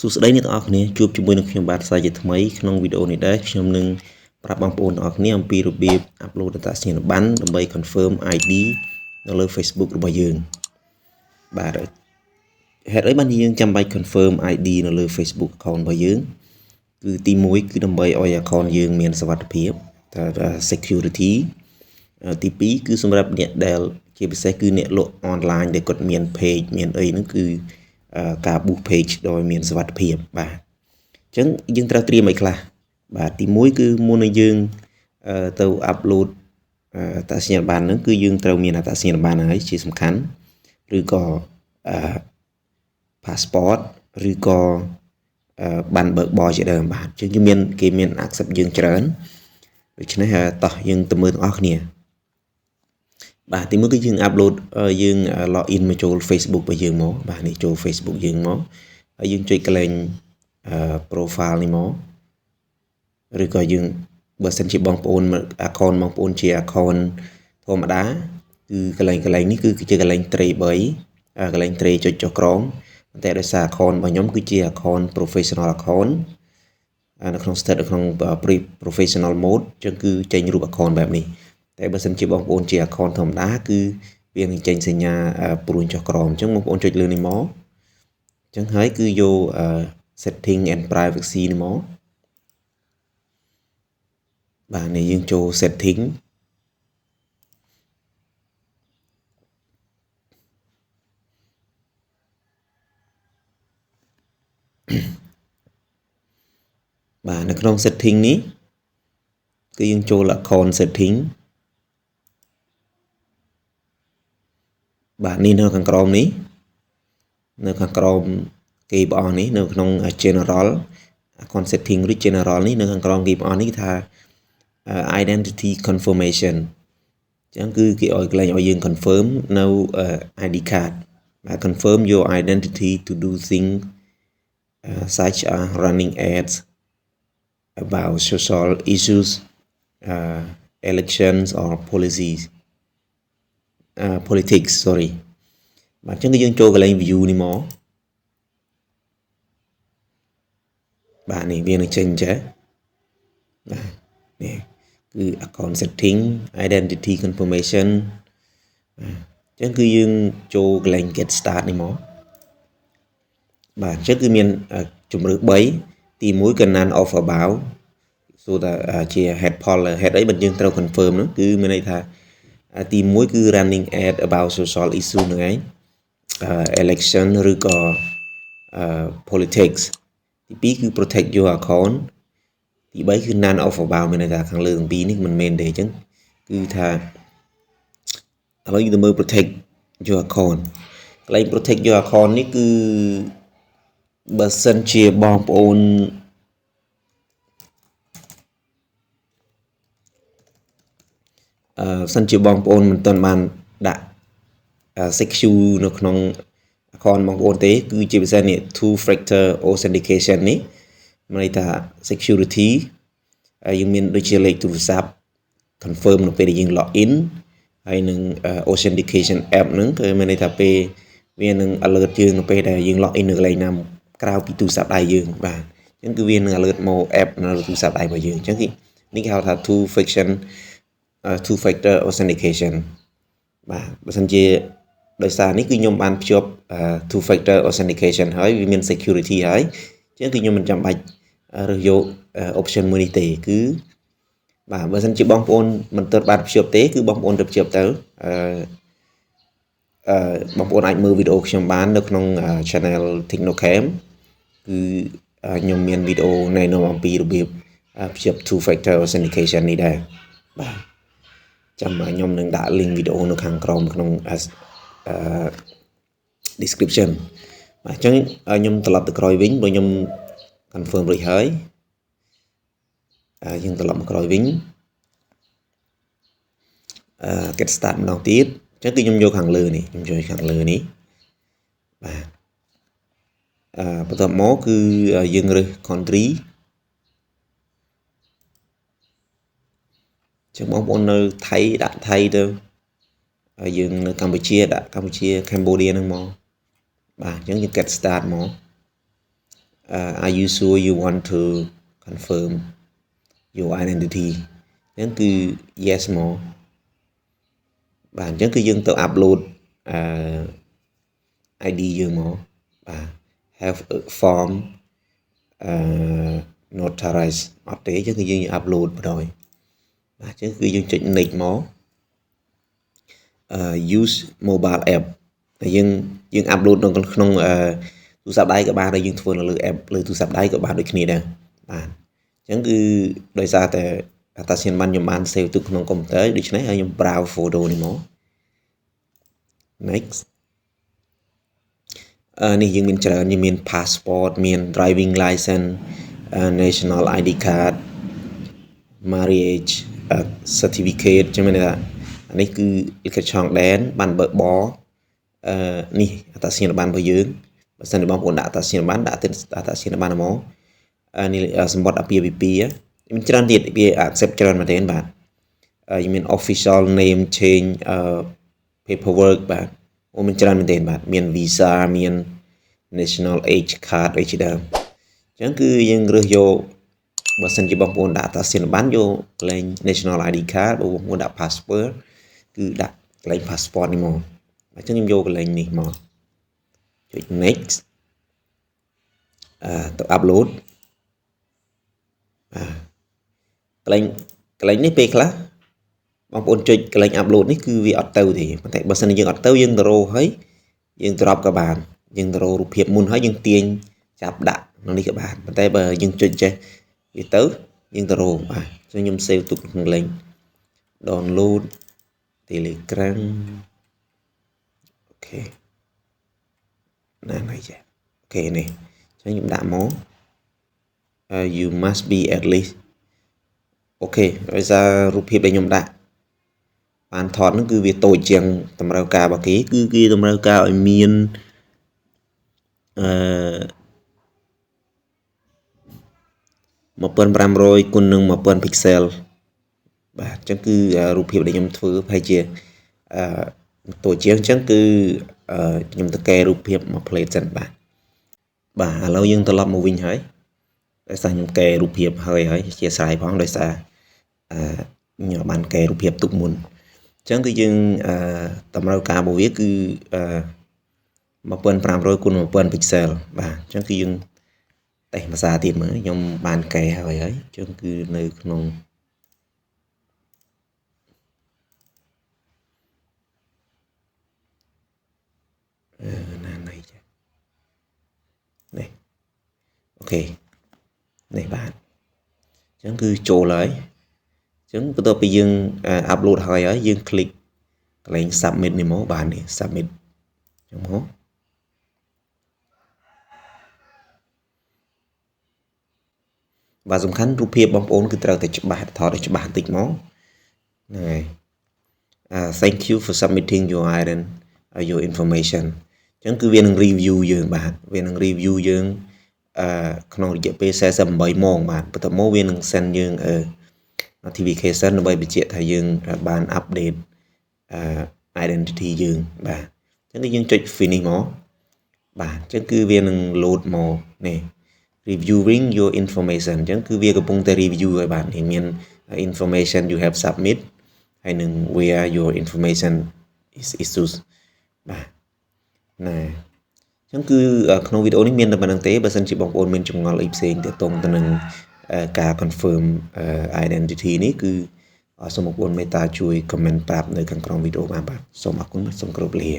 សួស្តីអ្នកទាំងអស់គ្នាជួបជាមួយនឹងខ្ញុំបាទសាជាថ្មីក្នុងវីដេអូនេះដែរខ្ញុំនឹងប្រាប់បងប្អូនទាំងអស់គ្នាអំពីរបៀបអាប់ឡូតអត្តសញ្ញាណប័ណ្ណដើម្បី confirm ID នៅលើ Facebook របស់យើងបាទហេតុអីបានយើងចាំបាច់ confirm ID នៅលើ Facebook account របស់យើងគឺទី1គឺដើម្បីឲ្យ account យើងមានសុវត្ថិភាពថា security ទី2គឺសម្រាប់អ្នកដែលជាពិសេសគឺអ្នកលក់ online ដែលគាត់មាន page មានអីហ្នឹងគឺការ boost page ដោយមានសុវត្ថិភាពបាទអញ្ចឹងយើងត្រូវត្រៀមអីខ្លះបាទទី1គឺមុននឹងយើងទៅ upload អត្តសញ្ញាណប័ណ្ណហ្នឹងគឺយើងត្រូវមានអត្តសញ្ញាណប័ណ្ណហើយជាសំខាន់ឬក៏passport ឬក៏ប័ណ្ណបើកបរជាដើមបាទអញ្ចឹងគេមាន accept យើងច្រើនដូច្នេះតោះយើងទៅមើលទាំងអស់គ្នាបាទទីមួយគឺយើង upload យើង login មកចូល Facebook របស់យើងមកបាទនេះចូល Facebook យើងមកហើយយើងចុចកន្លែងprofile នេះមកឬក៏យើងបើសិនជាបងប្អូន account បងប្អូនជា account ធម្មតាគឺកន្លែងនេះគឺជាកន្លែង tray 3កន្លែង tray ចុចចុះក្រោមប៉ុន្តែដោយសារ account របស់ខ្ញុំគឺជា account professional account នៅក្នុង state នៅក្នុង professional mode អញ្ចឹងគឺចេញរូប account បែបនេះតែបើសិនជាបងប្អូនជា account ធម្មតាគឺវានឹងចេញសញ្ញាព្រួញចុះក្រោមអញ្ចឹងបងប្អូនចុចលើនេះមកអញ្ចឹងហើយគឺយក setting and privacy នេះមកបាទនេះយើងចូល setting បាទនៅក្នុង setting នេះគឺយើងចូល account setting បាទនេះនៅខាងក្រោមនេះនៅខាងក្រោមគេបងប្អូននេះនៅក្នុង general account setting ឬ general នេះនៅខាងក្រោមគេបងប្អូននេះគេថា identity confirmation អញ្ចឹងគឺគេឲ្យកន្លែងឲ្យយើង confirm នៅ ID card បាទ confirm your identity to do things such as running ads about social issues elections or policies politics sorry បាទអញ្ចឹងគឺយើងចូលកន្លែង view នេះមកបាទនេះវានឹងចេញចេះបាទនេះគឺ account setting identity confirmation បាទអញ្ចឹងគឺយើងចូលកន្លែង get start នេះមកបាទអញ្ចឹងគឺមានជំរើស3ទី1គឺ none of above សួរថាជា head poll ហេតុអីបើយើងត្រូវ confirm នោះគឺមានន័យថាទី1គឺ running ad about social issue ហ្នឹងឯងelection ឬក៏ politics ទី2គឺ protect your account ទី3គឺ none of above មានន័យថាខាងលើទាំងពីរនេះមិនមែនទេអញ្ចឹងគឺថាឥឡូវយើងទៅមើល protect your account កន្លែង protect your account នេះគឺបើសិនជាបងប្អូនសិនជាបងប្អូនមិនទាន់បានដាក់ secure នៅក្នុង account បងប្អូនទេគឺជាពិសេសនេះ two factor authentication នេះមានន័យថា security យើងមានដូចជាលេខទូរស័ព្ទ confirm នៅពេលដែលយើង login ហើយនឹង authentication app ហ្នឹងគឺមានន័យថាពេលវានឹង alert យើងនៅពេលដែលយើង login នៅកន្លែងណាក្រៅពីទូរស័ព្ទដៃយើងបាទអញ្ចឹងគឺវានឹង alert មក app នៅទូរស័ព្ទដៃរបស់យើងអញ្ចឹងនេះគេហៅថា two factor authentication បាទបើសិនជាដោយសារនេះគឺខ្ញុំបានភ្ជាប់ two factor authentication ហើយវាមាន security ហើយអញ្ចឹងគឺខ្ញុំមិនចាំបាច់រើសយក option មួយនេះទេគឺបាទបើសិនជាបងប្អូនមិនទាន់បានភ្ជាប់ទេគឺបងប្អូនទៅភ្ជាប់ទៅបងប្អូនអាចមើលវីដេអូខ្ញុំបាននៅក្នុង channel Technocam គឺខ្ញុំមានវីដេអូណែនាំអំពីរបៀបភ្ជាប់ two factor authentication នេះដែរបាទចាំខ្ញុំនឹងដាក់ link វីដេអូនៅខាងក្រោមក្នុងdescription បាទអញ្ចឹងខ្ញុំត្រឡប់ទៅក្រោយវិញបើខ្ញុំ confirm រួចហើយយើងត្រឡប់មកក្រោយវិញget start ម្ដងទៀតអញ្ចឹងគឺខ្ញុំយកខាងលើនេះខ្ញុំយកខាងលើនេះបាទបន្ទាប់មកគឺយើងរើស country ចឹងបងប្អូននៅថៃដាក់ថៃទៅហើយយើងនៅកម្ពុជាដាក់កម្ពុជា Cambodia ហ្នឹងមកបាទអញ្ចឹងយើង get start មក are you sure you want to confirm your identity អញ្ចឹងគឺ yes មកបាទអញ្ចឹងគឺយើងទៅ upload ID យើងមកបាទ have a form notarize អត់ទេអញ្ចឹងគឺយើង upload បណ្ដោយបាទអញ្ចឹងគឺយើងចុច next មក use mobile app តែយើង upload នៅក្នុងទូរស័ព្ទដៃក៏បានហើយយើងធ្វើនៅលើ app លើទូរស័ព្ទដៃក៏បានដូចគ្នាដែរបាទអញ្ចឹងគឺដោយសារតែអត្តសញ្ញាណប័ណ្ណខ្ញុំបាន save ទុកក្នុងកុំព្យូទ័រដូច្នេះហើយខ្ញុំ browse photo នេះមក next នេះយើងមានច្រើនយើងមាន passport មាន driving license national ID card marriage certificate ចឹងមានថានេះគឺលិខិតឆ្លងដែនបានបើកបនេះអត្តសញ្ញាណប័ណ្ណរបស់យើងបើសិនជាបងប្អូនដាក់អត្តសញ្ញាណប័ណ្ណដាក់អត្តសញ្ញាណប័ណ្ណមកនេះសម្បត្តិអាពាហ៍ពិពាហ៍មានច្រើនទៀតវា accept ច្រើនមែនទេបាទមាន official name change paperwork បាទមានច្រើនមែនទេបាទមាន visa មាន national age card អីជាដើមអញ្ចឹងគឺយើងរើសយកបើសិនជាបងប្អូនដាក់អត្តសញ្ញាណប័ណ្ណយកកន្លែង national ID card បើបងប្អូនដាក់ passport គឺដាក់កន្លែង passport នេះមកអញ្ចឹងខ្ញុំយកកន្លែងនេះមកចុច next ទៅ upload កន្លែងនេះពេលខ្លះបងប្អូនចុចកន្លែង upload នេះគឺវាអត់ទៅទេប៉ុន្តែបើសិនជាយើងអត់ទៅយើងទៅរកហើយយើង drop ក៏បានយើងទៅរករូបភាពមុនហើយយើងទាញចាប់ដាក់ក្នុងនេះក៏បានប៉ុន្តែបើយើងចុចចេះវាទៅយើងទៅរកបាទអញ្ចឹងខ្ញុំ save ទុកក្នុង link download Telegram អូខេណានេះចាអូខេនេះអញ្ចឹងខ្ញុំដាក់មក you must be at least អូខេដោយសាររូបភាពដែលខ្ញុំដាក់បានថតហ្នឹងគឺវាតូចជាងតម្រូវការរបស់គេគឺគេតម្រូវការឲ្យមាន1500 គុណនឹង 1000 pixel បាទអញ្ចឹងគឺរូបភាពដែលខ្ញុំធ្វើប្រហែលជាតូចជាងអញ្ចឹងគឺខ្ញុំទៅកែរូបភាពមក plate សិនបាទឥឡូវយើងត្រឡប់មកវិញហើយដោយសារខ្ញុំកែរូបភាពហើយជាស្រ័យផងដោយសារខ្ញុំបានកែរូបភាពទុកមុនអញ្ចឹងគឺយើងតម្រូវការរបស់វាគឺ1500 គុណ 1000 pixel បាទអញ្ចឹងគឺយើងតេស្តភាសាទៀតមើលខ្ញុំបានកែហើយអញ្ចឹងគឺនៅក្នុងណានេះចានេះអូខេនេះបាទអញ្ចឹងគឺចូលហើយអញ្ចឹងបន្ទាប់ពីយើង upload ហើយយើង click កន្លែង submit នេះមកបាទនេះ submit អញ្ចឹងមកបាទសំខាន់រូបភាពបងប្អូនគឺត្រូវតែច្បាស់ថតឲ្យច្បាស់បន្តិចមកហ្នឹងហើយ thank you for submitting your information អញ្ចឹងគឺវានឹង review យើងបាទវានឹង review យើងក្នុងរយៈពេល48ម៉ោងបាទបន្ទាប់មកវានឹង send យើងnotification ដើម្បីបញ្ជាក់ថាយើងបាន update identity យើងបាទអញ្ចឹងយើងចុច finish មកបាទអញ្ចឹងគឺវានឹង load មកនេះ reviewing your information អញ្ចឹងគឺវាកំពុងតែ review ហើយបាទនេះមាន information you have submit ហើយនឹង where your information is issued បាទណែអញ្ចឹងគឺក្នុងវីដេអូនេះមានតែប៉ុណ្្នឹងទេបើសិនជាបងប្អូនមានចម្ងល់អីផ្សេងទាក់ទងទៅនឹងការ confirm identity នេះគឺសូមបងប្អូនមេត្តាជួយ comment ប្រាប់នៅខាងក្រោមវីដេអូបានបាទសូមអរគុណសូមគោរពលា